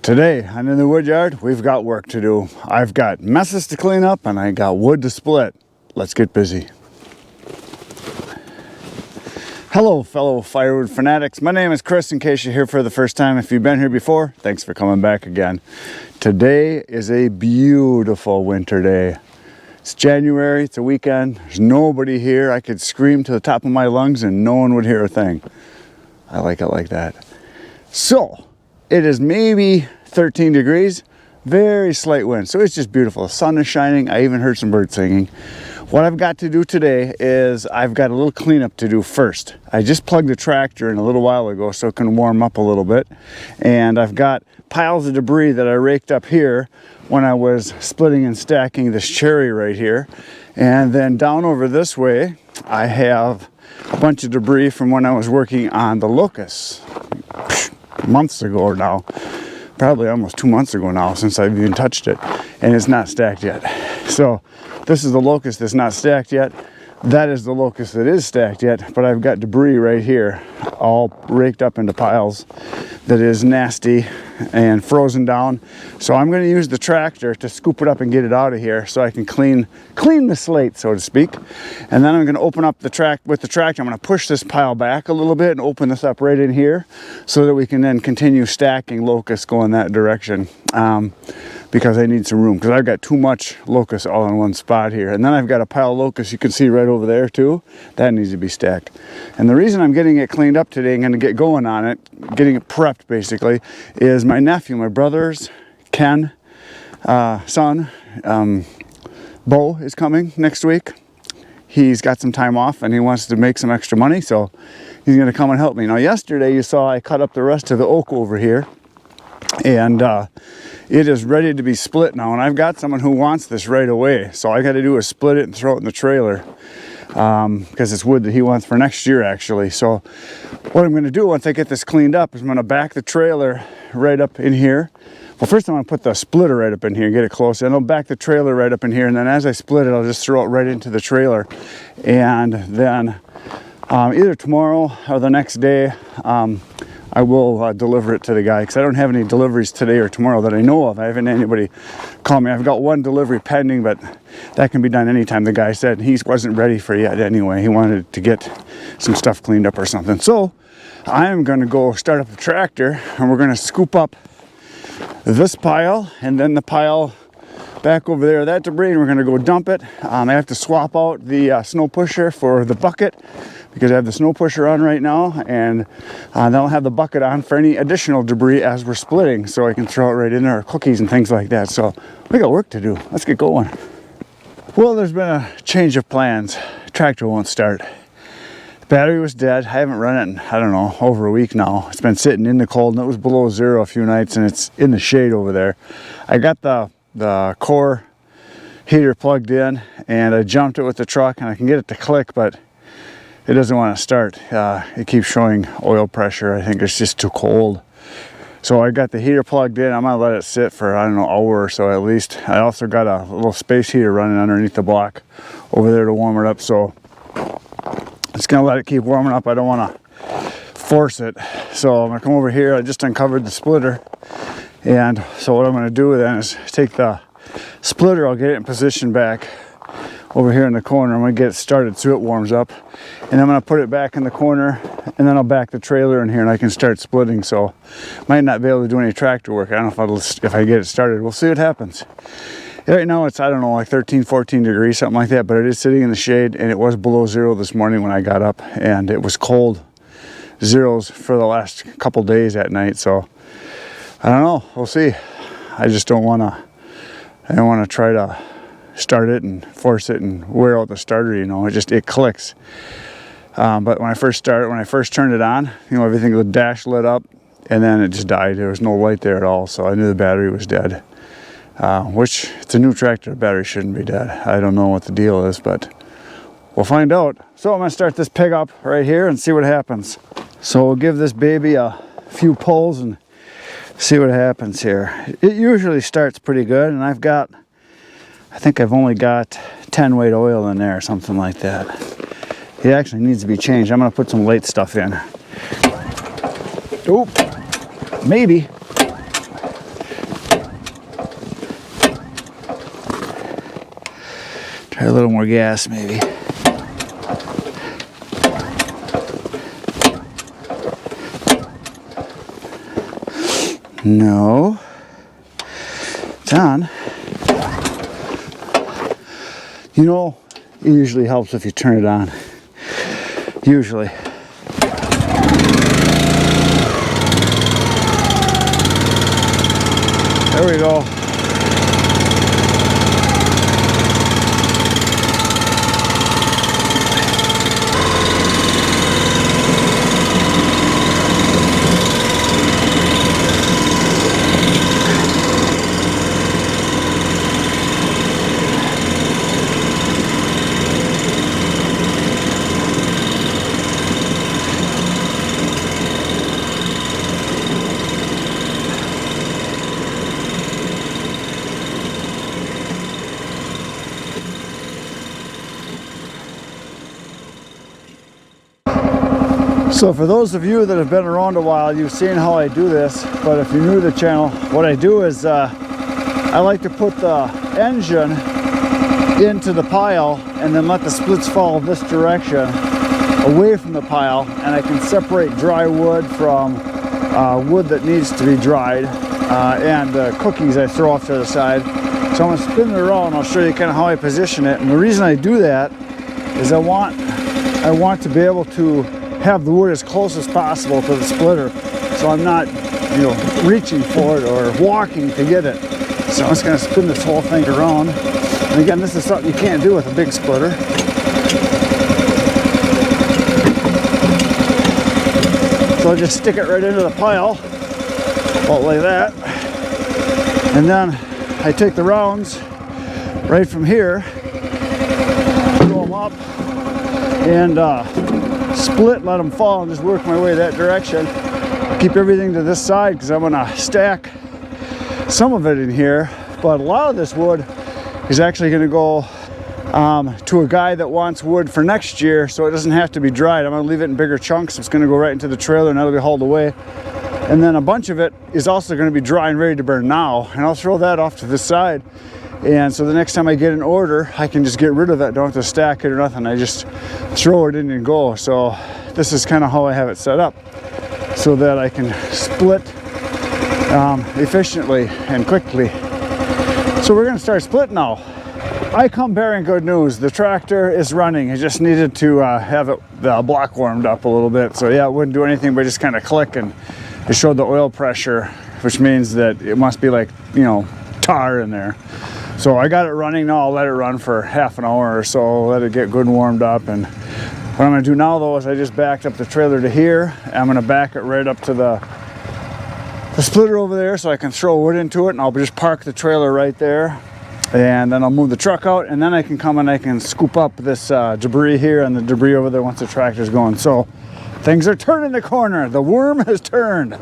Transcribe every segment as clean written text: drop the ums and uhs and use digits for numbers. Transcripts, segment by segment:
Today on In the Woodyard, we've got work to do. I've got messes to clean up and I got wood to split. Let's get busy. Hello fellow firewood fanatics, my name is Chris in case you're here for the first time. If you've been here before, thanks for coming back again. Today is a beautiful winter day. It's January, it's a weekend, there's nobody here. I could scream to the top of my lungs and no one would hear a thing. I like it like that. So, it is maybe 13 degrees, very slight wind, so it's just beautiful. The sun is shining, I even heard some birds singing. What I've got to do today is I've got a little cleanup to do first. I just plugged the tractor in a little while ago so it can warm up a little bit. And I've got piles of debris that I raked up here when I was splitting and stacking this cherry right here. And then down over this way, I have a bunch of debris from when I was working on the locusts. Months ago now, probably almost 2 months ago now since I've even touched it, and it's not stacked yet. So this is the locust that's not stacked yet. That is the locust that is stacked yet, but I've got debris right here all raked up into piles that is nasty and frozen down. So I'm going to use the tractor to scoop it up and get it out of here so I can clean the slate, so to speak. And then I'm going to open up the with the tractor. I'm going to push this pile back a little bit and open this up right in here so that we can then continue stacking locusts going that direction. Because I need some room, because I've got too much locust all in one spot here. And then I've got a pile of locusts you can see right over there too. That needs to be stacked. And the reason I'm getting it cleaned up today and going to get going on it, getting it prepped basically, is my nephew, my brother's Ken son, Bo, is coming next week. He's got some time off and he wants to make some extra money, so he's going to come and help me. Now yesterday you saw I cut up the rest of the oak over here, and it is ready to be split now, and I've got someone who wants this right away, so all I got to do is split it and throw it in the trailer, because it's wood that he wants for next year actually. So what I'm going to do once I get this cleaned up is I'm going to back the trailer right up in here. Well, first I'm going to put the splitter right up in here and get it close, and I'll back the trailer right up in here, and then as I split it I'll just throw it right into the trailer, and then either tomorrow or the next day I will deliver it to the guy, because I don't have any deliveries today or tomorrow that I know of. I haven't had anybody call me. I've got one delivery pending, but that can be done anytime. The guy said he wasn't ready for it yet anyway. He wanted to get some stuff cleaned up or something. So I am going to go start up the tractor, and we're going to scoop up this pile and then the pile back over there, that debris, and we're going to go dump it. I have to swap out the snow pusher for the bucket, because I have the snow pusher on right now, and then I'll have the bucket on for any additional debris as we're splitting, so I can throw it right in there, or cookies and things like that. So we got work to do. Let's get going. Well, there's been a change of plans. Tractor won't start. The battery was dead. I haven't run it in, I don't know, over a week now. It's been sitting in the cold, and it was below zero a few nights, and it's in the shade over there. I got the core heater plugged in, and I jumped it with the truck, and I can get it to click, but it doesn't want to start. It keeps showing oil pressure. I think it's just too cold. So I got the heater plugged in. I'm going to let it sit for, I don't know, an hour or so at least. I also got a little space heater running underneath the block over there to warm it up. So it's going to let it keep warming up. I don't want to force it. So I'm going to come over here. I just uncovered the splitter. And so what I'm going to do then is take the splitter. I'll get it in position back over here in the corner. I'm going to get it started so it warms up, and I'm going to put it back in the corner, and then I'll back the trailer in here and I can start splitting. So might not be able to do any tractor work. I don't know if I get it started. We'll see what happens. Right now it's, I don't know, like 13 14 degrees, something like that, but it is sitting in the shade, and it was below zero this morning when I got up, and it was cold zeros for the last couple days at night. So I don't know, we'll see. I just don't want to try to start it and force it and wear out the starter, you know. It clicks. But when I first turned it on, you know, everything, the dash lit up, and then it just died. There was no light there at all, so I knew the battery was dead. Which, it's a new tractor, the battery shouldn't be dead. I don't know what the deal is, but we'll find out. So I'm going to start this pig up right here and see what happens. So we'll give this baby a few pulls and see what happens here. It usually starts pretty good, and I think I've only got 10 weight oil in there or something like that. It actually needs to be changed. I'm going to put some late stuff in. Oop, maybe. Try a little more gas maybe. No. It's on. You know, it usually helps if you turn it on. Usually. There we go. So for those of you that have been around a while, you've seen how I do this, but if you're new to the channel, what I do is I like to put the engine into the pile and then let the splits fall this direction away from the pile, and I can separate dry wood from wood that needs to be dried, and cookies I throw off to the side. So I'm going to spin it around and I'll show you kind of how I position it. And the reason I do that is I want to be able to have the wood as close as possible to the splitter, so I'm not, you know, reaching for it or walking to get it. So I'm just going to spin this whole thing around. And again, this is something you can't do with a big splitter. So I just stick it right into the pile, about like that, and then I take the rounds right from here, throw them up, and split, let them fall, and just work my way that direction. Keep everything to this side because I'm going to stack some of it in here, but a lot of this wood is actually going to go to a guy that wants wood for next year, so it doesn't have to be dried. I'm going to leave it in bigger chunks. It's going to go right into the trailer and that'll be hauled away. And then a bunch of it is also going to be dry and ready to burn now, and I'll throw that off to the side. And so the next time I get an order, I can just get rid of that. Don't have to stack it or nothing. I just throw it in and go. So this is kind of how I have it set up, so that I can split efficiently and quickly. So we're going to start splitting now. I come bearing good news. The tractor is running. It just needed to have the block warmed up a little bit. So yeah, it wouldn't do anything but just kind of click, and it showed the oil pressure, which means that it must be like, you know, tar in there. So I got it running now. I'll let it run for half an hour or so, let it get good and warmed up. And what I'm going to do now though is I just backed up the trailer to here. I'm going to back it right up to the splitter over there so I can throw wood into it, and I'll just park the trailer right there. And then I'll move the truck out, and then I can come and I can scoop up this debris here and the debris over there once the tractor's going. So things are turning the corner. The worm has turned.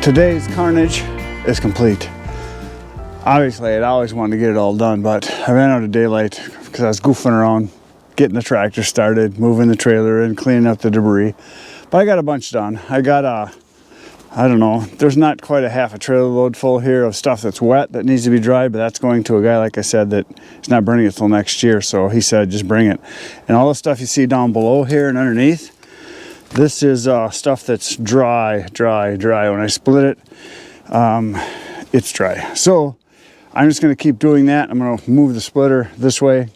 today's carnage is complete. Obviously, I'd always wanted to get it all done, but I ran out of daylight because I was goofing around, getting the tractor started, moving the trailer in, cleaning up the debris. But I got a bunch done. I got I don't know, there's not quite a half a trailer load full here of stuff that's wet that needs to be dried, but that's going to a guy, like I said, that is not burning it till next year. So he said, just bring it. And all the stuff you see down below here and underneath, this is stuff that's dry. When I split it, it's dry. So I'm just going to keep doing that. I'm going to move the splitter this way,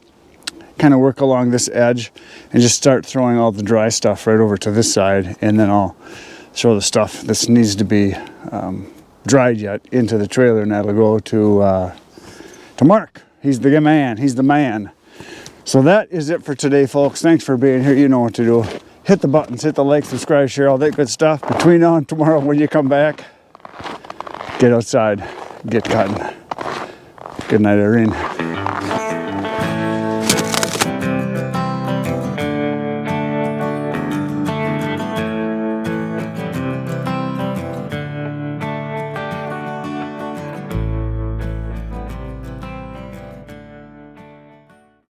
kind of work along this edge, and just start throwing all the dry stuff right over to this side, and then I'll throw the stuff that needs to be dried yet into the trailer, and that'll go to Mark. He's the man. He's the man. So that is it for today, folks. Thanks for being here. You know what to do. Hit the buttons, hit the like, subscribe, share, all that good stuff. Between now and tomorrow when you come back, get outside, get cutting. Good night, Irene.